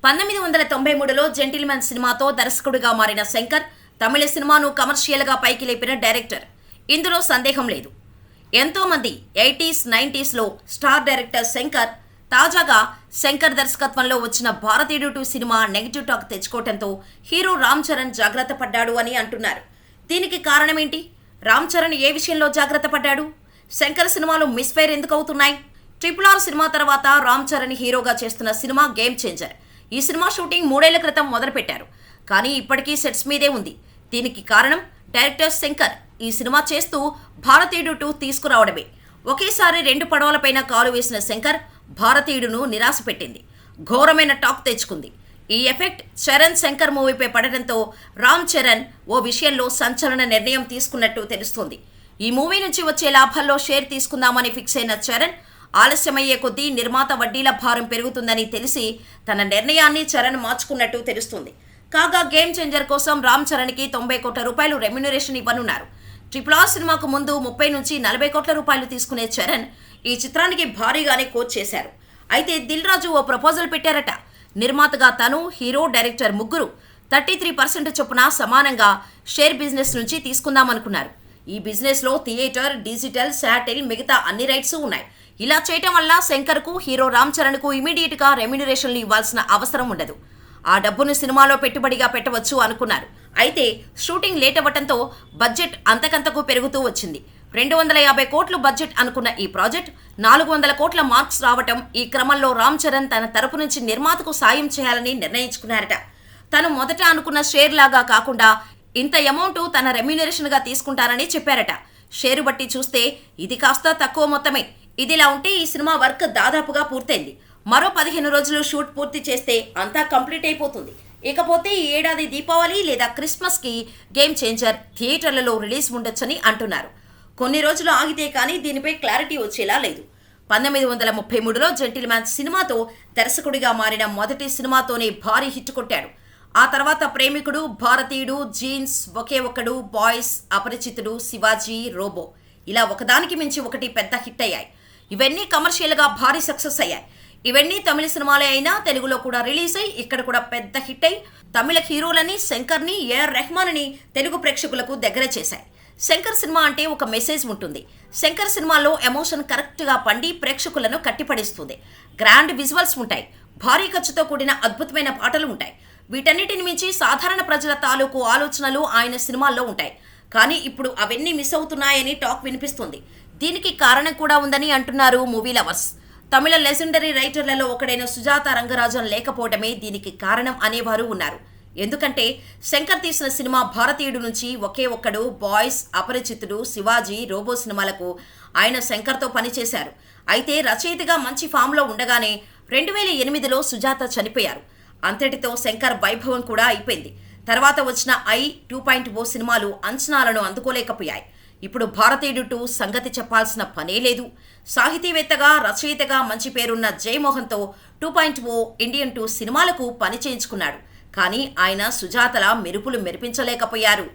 1993లో gentlemen సినిమాతో దర్శకుడిగా మారిన శంకర్ తమిళ సినిమాను కమర్షియల్గా పైకి లేపిన డైరెక్టర్. ఇందులో సందేహం లేదు. ఎంతోమంది 80s, 90sలో స్టార్ డైరెక్టర్ శంకర్ తాజాగా శంకర్ దర్శకత్వంలో వచ్చిన భారతీయుడు 2 సినిమా నెగిటివ్ టాక్ తెచ్చుకోవడంతో హీరో రామ్ చరణ్ జాగ్రత్త పడ్డాడు అని అంటున్నారు. దీనికి కారణమేంటి? రామ్ చరణ్ ఏ విషయంలో జాగ్రత్త పడ్డాడు? శంకర్ సినిమాలు మిస్ఫైర్ ఎందుకు అవుతున్నాయి? RRR సినిమా తర్వాత రామ్ చరణ్ హీరోగా చేస్తున్న సినిమా గేమ్ చేంజర్. ఈ సినిమా షూటింగ్ 3 ఏళ్ల క్రితం మొదలుపెట్టారు. కానీ ఇప్పటికీ సెట్స్ మీదే ఉంది. దీనికి కారణం డైరెక్టర్ శంకర్ ఈ సినిమా చేస్తూ భారతీయుడు 2 తీసుకురావడమే. ఒకేసారి 2 పడవలపైన కాలు వేసిన శంకర్ భారతీయుడును నిరాశ పెట్టింది. ఘోరమైన టాక్ తెచ్చుకుంది. ఈ ఎఫెక్ట్ చరణ్ శంకర్ మూవీపై పడడంతో రామ్ చరణ్ ఓ విషయంలో సంచలన నిర్ణయం తీసుకున్నట్టు తెలుస్తోంది. ఈ మూవీ నుంచి వచ్చే లాభాల్లో షేర్ తీసుకుందామని ఫిక్స్ అయిన చరణ్ ఆలస్యమయ్యే కొద్దీ నిర్మాత వడ్డీల భారం పెరుగుతుందని తెలిసి తన నిర్ణయాన్ని చరణ్ మార్చుకున్నట్టు తెలుస్తుంది. కాగా గేమ్ చేంజర్ కోసం రామ్ చరణ్కి 90 కోట్ల రూపాయలు రెమ్యునరేషన్ ఇవ్వనున్నారు. RRR సినిమాకు ముందు 30 నుంచి 40 కోట్ల రూపాయలు తీసుకునే చరణ్ ఈ చిత్రానికి భారీగానే కోచ్ చేశారు. అయితే దిల్ రాజు ఓ ప్రపోజల్ పెట్టారట. నిర్మాతగా తను, హీరో, డైరెక్టర్ ముగ్గురు 33% చొప్పున సమానంగా షేర్ బిజినెస్ నుంచి తీసుకుందామనుకున్నారు. ఈ బిజినెస్లో థియేటర్, డిజిటల్, శాటిల్, మిగతా అన్ని రైట్స్ ఉన్నాయి. ఇలా చేయటం వల్ల శంకర్కు, హీరో రామ్ చరణ్కు ఇమీడియట్గా రెమ్యునరేషన్లు ఇవ్వాల్సిన అవసరం ఉండదు. ఆ డబ్బును సినిమాలో పెట్టుబడిగా పెట్టవచ్చు అనుకున్నారు. అయితే షూటింగ్ లేట్ అవ్వటంతో బడ్జెట్ అంతకంతకు పెరుగుతూ వచ్చింది. 250 కోట్లు బడ్జెట్ అనుకున్న ఈ ప్రాజెక్ట్ 400 కోట్ల మార్క్స్ రావటం, ఈ క్రమంలో రామ్ చరణ్ తన తరపు నుంచి నిర్మాతకు సాయం చేయాలని నిర్ణయించుకున్నారట. తను మొదట అనుకున్న షేర్ లాగా కాకుండా ఇంత అమౌంట్ తన రెమ్యునరేషన్గా తీసుకుంటానని చెప్పారట. షేరు బట్టి చూస్తే ఇది కాస్త తక్కువ మొత్తమే. ఇదిలా ఉంటే ఈ సినిమా వర్క్ దాదాపుగా పూర్తయింది. మరో 15 రోజులు షూట్ పూర్తి చేస్తే అంతా కంప్లీట్ అయిపోతుంది. ఇకపోతే ఈ ఏడాది దీపావళి లేదా క్రిస్మస్కి గేమ్ చేంజర్ థియేటర్లలో రిలీజ్ ఉండొచ్చని అంటున్నారు. కొన్ని రోజులు ఆగితే కానీ దీనిపై క్లారిటీ వచ్చేలా లేదు. 1933లో జెంటిల్మెన్ సినిమాతో దర్శకుడిగా మారిన మొదటి సినిమాతోనే భారీ హిట్ కొట్టాడు. ఆ తర్వాత ప్రేమికుడు, భారతీయుడు, జీన్స్, ఒకే ఒక్కడు, బాయ్స్, అపరిచితుడు, శివాజీ, రోబో ఇలా ఒకదానికి మించి ఒకటి పెద్ద హిట్ అయ్యాయి. ఇవన్నీ కమర్షియల్గా భారీ సక్సెస్ అయ్యాయి. ఇవన్నీ తమిళ సినిమాలే అయినా తెలుగులో కూడా రిలీజ్ అయ్యి ఇక్కడ కూడా పెద్ద హిట్ అయ్యి తమిళ హీరోలని, శంకర్ని, ఏఆర్ రెహమాన్ని తెలుగు ప్రేక్షకులకు దగ్గర చేశాయి. శంకర్ సినిమా అంటే ఒక మెసేజ్ ఉంటుంది. శంకర్ సినిమాలో ఎమోషన్ కరెక్ట్గా పండి ప్రేక్షకులను కట్టిపడిస్తుంది. గ్రాండ్ విజువల్స్ ఉంటాయి. భారీ ఖర్చుతో కూడిన అద్భుతమైన పాటలు ఉంటాయి. వీటన్నిటిని మించి సాధారణ ప్రజల తాలూకు ఆలోచనలు ఆయన సినిమాల్లో ఉంటాయి. కానీ ఇప్పుడు అవన్నీ మిస్ అవుతున్నాయని టాక్ వినిపిస్తుంది. దీనికి కారణం కూడా ఉందని అంటున్నారు మూవీ లవర్స్. తమిళ లెజెండరీ రైటర్లలో ఒకడైన సుజాత రంగరాజన్ లేకపోవడమే దీనికి కారణం అనేవారు ఉన్నారు. ఎందుకంటే శంకర్ తీసిన సినిమా భారతీయుడు నుంచి ఒకే ఒక్కడు, బాయ్స్, అపరిచితుడు, శివాజీ, రోబో సినిమాలకు ఆయన శంకర్తో పనిచేశారు. అయితే రచయితగా మంచి ఫామ్లో ఉండగానే 2008లో సుజాత చనిపోయారు. అంతటితో శంకర్ వైభవం కూడా అయిపోయింది. తర్వాత వచ్చిన 2.0 సినిమాలు అంచనాలను అందుకోలేకపోయాయి. ఇప్పుడు భారతీయుడు 2 సంగతి చెప్పాల్సిన పనే లేదు. సాహితీవేత్తగా, రచయితగా మంచి పేరున్న జయమోహన్తో 2.0 ఇండియన్ 2 సినిమాలకు పని చేయించుకున్నాడు. కానీ ఆయన సుజాతల మెరుపులు మెరిపించలేకపోయారు.